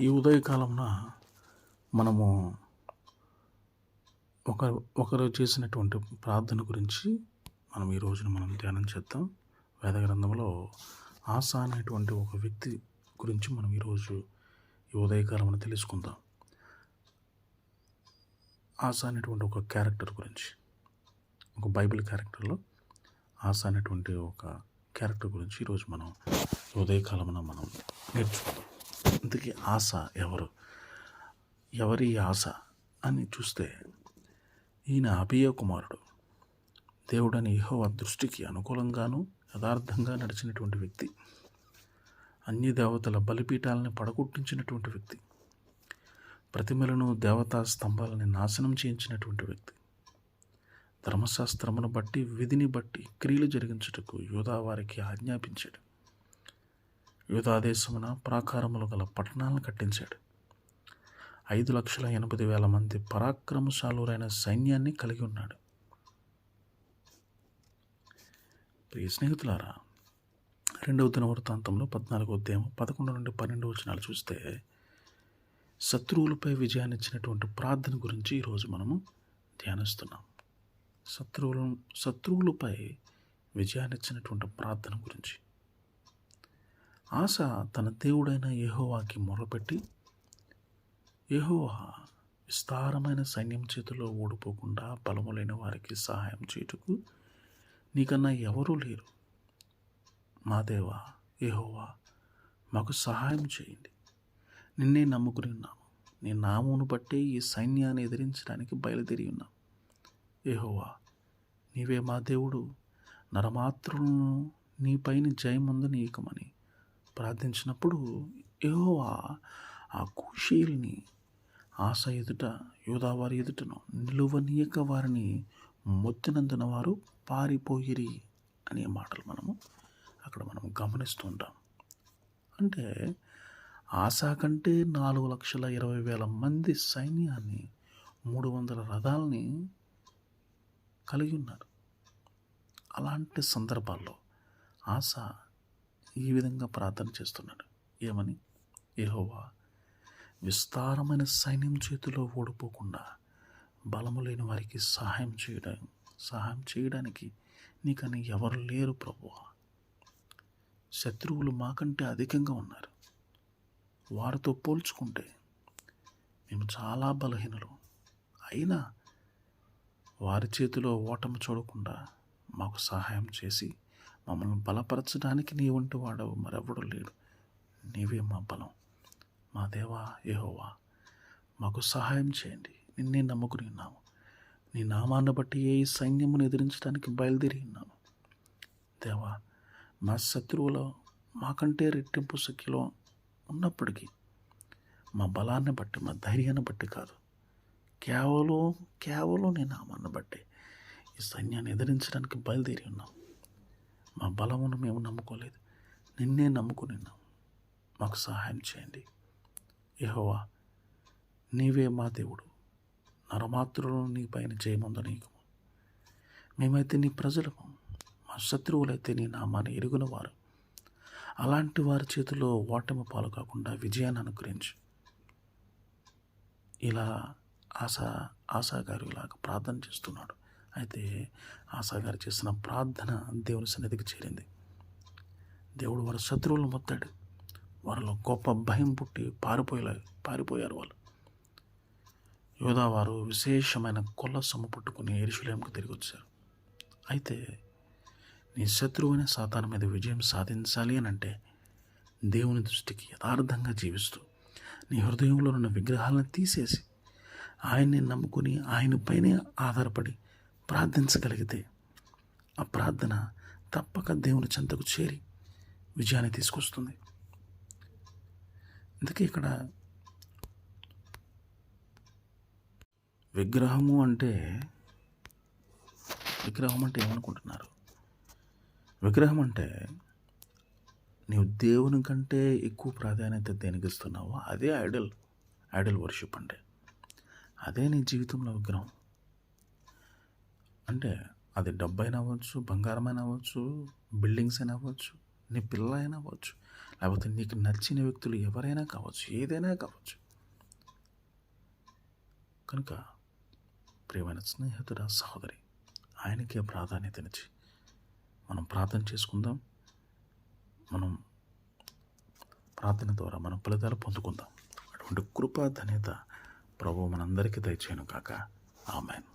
ఈ ఉదయకాలంన మనము ఒకరు చేసినటువంటి ప్రార్థన గురించి మనం ఈ రోజున మనం ధ్యానం చేద్దాం. వేద గ్రంథంలో ఆసా అనేటువంటి ఒక వ్యక్తి గురించి మనం ఈరోజు ఈ ఉదయకాలమున తెలుసుకుందాం. ఆసా అనేటువంటి ఒక క్యారెక్టర్ గురించి, ఒక బైబిల్ క్యారెక్టర్లో ఆసా అనేటువంటి ఒక క్యారెక్టర్ గురించి ఈరోజు మనం ఉదయకాలమున మనం నేర్చుకుందాం. ఇంతకీ ఆసా ఎవరి ఆస అని చూస్తే, ఈయన అబీయ కుమారుడు. దేవుడని యెహోవా దృష్టికి అనుకూలంగాను యథార్థంగా నడిచినటువంటి వ్యక్తి. అన్ని దేవతల బలిపీఠాలని పడగొట్టించినటువంటి వ్యక్తి. ప్రతిమలను, దేవతా స్తంభాలని నాశనం చేయించినటువంటి వ్యక్తి. ధర్మశాస్త్రమును బట్టి, విధిని బట్టి క్రియలు జరిగించుటకు యూదా వారికి ఆజ్ఞాపించాడు. యూదా దేశమున ప్రాకారములు గల పట్టణాలను కట్టించాడు. 5,80,000 మంది పరాక్రమశాలురైన సైన్యాన్ని కలిగి ఉన్నాడు. ప్రియ స్నేహితులారా, 2వ దినవృత్తాంతంలో 14వ అధ్యాయం 11 నుండి 12 వచనాలు చూస్తే, శత్రువులపై విజయాన్నిచ్చినటువంటి ప్రార్థన గురించి ఈరోజు మనము ధ్యానిస్తున్నాం. శత్రువులపై విజయాన్నిచ్చినటువంటి ప్రార్థన గురించి. ఆసా తన దేవుడైన యెహోవాకి మొరపెట్టి, యెహోవా విస్తారమైన సైన్యం చేతిలో ఓడిపోకుండా బలము లేని వారికి సహాయం చేయుటకు నీకన్నా ఎవరూ లేరు. మా దేవా యెహోవా, మాకు సహాయం చేయండి. నిన్నే నమ్ముకుని ఉన్నాము. నీ నామమును బట్టే ఈ సైన్యాన్ని ఎదిరించడానికి బయలుదేరి ఉన్నాం. యెహోవా, నీవే మా దేవుడు. నరమాత్రులను నీపైన జయముందనీయకమని ప్రార్థించినప్పుడు యెహోవా ఆ కూషీల్ని ఆస ఎదుట, యూదావారి ఎదుటను నిలువనీయక వారిని మొత్తినందున వారు పారిపోయిరి అనే మాటలు అక్కడ మనం గమనిస్తూ ఉంటాం. అంటే ఆసా కంటే 4,20,000 మంది సైన్యాన్ని, 300 రథాలని కలిగి ఉన్నారు. అలాంటి సందర్భాల్లో ఆసా ఈ విధంగా ప్రార్థన చేస్తున్నాడు. ఏమని? యెహోవా, విస్తారమైన సైన్యం చేతిలో ఓడిపోకుండా బలము లేని వారికి సహాయం చేయడానికి నీకని ఎవరు లేరు ప్రభువా. శత్రువులు మాకంటే అధికంగా ఉన్నారు. వారితో పోల్చుకుంటే మేము చాలా బలహీనులు. అయినా వారి చేతిలో ఓటమి చూడకుండా మాకు సహాయం చేసి మమ్మల్ని బలపరచడానికి నీ వంటి వాడవు మరెవడు లేడు. నీవే మా బలం. మా దేవా యెహోవా, మాకు సహాయం చేయండి. నిన్నే నమ్ముకుని ఉన్నాము. నీ నామాన్ని బట్టి ఏ సైన్యమును ఎదిరించడానికి బయలుదేరి ఉన్నాము. దేవా, మా శత్రువులు మాకంటే రెట్టింపు సంఖ్యలో ఉన్నప్పటికీ మా బలాన్ని బట్టి, మా ధైర్యాన్ని బట్టి కాదు, కేవలం నీ నామాన్ని బట్టి ఈ సైన్యాన్ని ఎదిరించడానికి బయలుదేరి ఉన్నాం. మా బలమును మేము నమ్ముకోలేదు, నిన్నే నమ్ముకుని ఉన్నాం. మాకు సహాయం చేయండి. యెహోవా, నీవే మా దేవుడు. నరమాత్రులను నీపైన జయముందనీయకము. మేమైతే నీ ప్రజలము, మా శత్రువులైతే నీ నామాన్ని ఎరుగున వారు. అలాంటి వారి చేతిలో ఓటమి పాలు కాకుండా విజయాన్ని అనుగ్రహించు. ఇలా ఆసాగారు ఇలాగ ప్రార్థన చేస్తున్నాడు. అయితే ఆసాగారు చేసిన ప్రార్థన దేవుని సన్నిధికి చేరింది. దేవుడు వారి శత్రువులను మొత్తాడు. వారిలో గొప్ప భయం పుట్టి పారిపోయారు వాళ్ళు. యూదావారు విశేషమైన కొల్ల సొమ్ము పుట్టుకుని యెరూషలేముకు తిరిగి వచ్చారు. అయితే నీ శత్రువైన సాతాను మీద విజయం సాధించాలి అని అంటే, దేవుని దృష్టికి యథార్థంగా జీవిస్తూ నీ హృదయంలో ఉన్న విగ్రహాలను తీసేసి ఆయన్ని నమ్ముకుని ఆయనపైనే ఆధారపడి ప్రార్థించగలిగితే ఆ ప్రార్థన తప్పక దేవుని చెంతకు చేరి విజయాన్ని తీసుకొస్తుంది. అందుకే ఇక్కడ విగ్రహం అంటే ఏమనుకుంటున్నారు? విగ్రహం అంటే నీవు దేవుని కంటే ఎక్కువ ప్రాధాన్యత దేనికి ఇస్తున్నావో అదే ఐడల్ వర్షిప్ అంటే. అదే నీ జీవితంలో విగ్రహం. అంటే అది డబ్బైనా అవ్వచ్చు, బంగారమైనా అవ్వచ్చు, బిల్డింగ్స్ అయినా అవ్వచ్చు, నీ పిల్ల అయినా అవ్వచ్చు, లేకపోతే నీకు నచ్చిన వ్యక్తులు ఎవరైనా కావచ్చు, ఏదైనా కావచ్చు. కనుక ప్రియమైన స్నేహితుడ, సహోదరి, ఆయనకే ప్రాధాన్యతనిచ్చి మనం ప్రార్థన చేసుకుందాం. మనం ప్రార్థన ద్వారా మనం ఫలితాలు పొందుకుందాం. అటువంటి కృపా ధన్యత ప్రభువు మనందరికీ దయచేయను కాక. ఆమేన్.